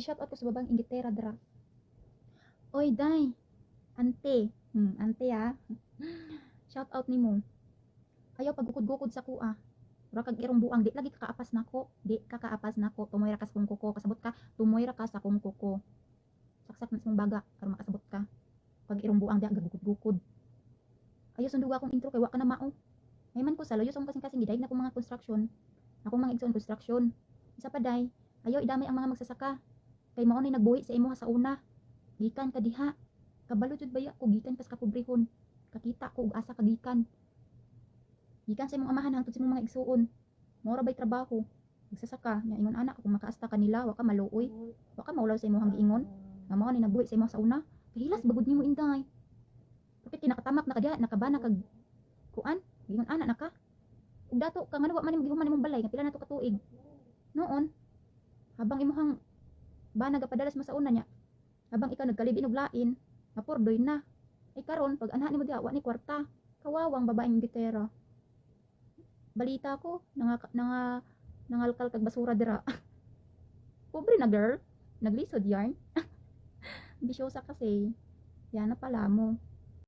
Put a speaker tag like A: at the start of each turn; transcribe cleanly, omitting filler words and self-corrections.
A: shout out ko sa babang Ingitera dra. Oy, day. Ante. Ante Shout out nimo. Ayaw pagukod-gukod sa kuha. Mura kag irong buang di lagi kakaapas nako. Di ka kaapas nako. Tumoy ra ka sa kong kuko. Kasabot ka, tumoy ra ka sa kong kuko. Saksak na sa mong baga para makasabot ka. Pag irong buang di gagukod-gukod. Ayaw sunduga akong intro kay wa ka na mao. May man ko sa loyo sa kasing giday na akong mga construction. Akong mga igsoon construction. Isa pa day, ayaw idamay ang mga magsasaka. Kay mao ni nagbuhi sa imo sa una. Gikan ka diha. Kabalo jud baya ko gikan kas kapobrehon. Kakita ko og asa kagikan. Gikan sa imong amahan hangtod sa imong mga igsuon. Mao ra bay trabaho. Magsasaka nya ingon anak kung makaasta kanila wa ka maluoy. Wa ka maulaw sa imong giingon. Nga mao ni nagbuhi sa imo sa una. Kahilas bagud nimo inday. Kapit kinakatamak na kadiha nakabana kag kuan. Gingon anak naka. Ug dato ka nga wa man imong gihuman imong balay nga pila na to ka tuig. Noon habang imuhang bana gapadalas mo sa una nya. Habang ikaw nagkalibin og lain, mapurdoy na. Ay karon pag anha nimo diha wa ni kwarta. Kawawang babaeng gitera. Balita ko nangalkal kag basura dira. Pobre na girl, naglisod yarn. Bisyosa kasi. Yan na pala mo.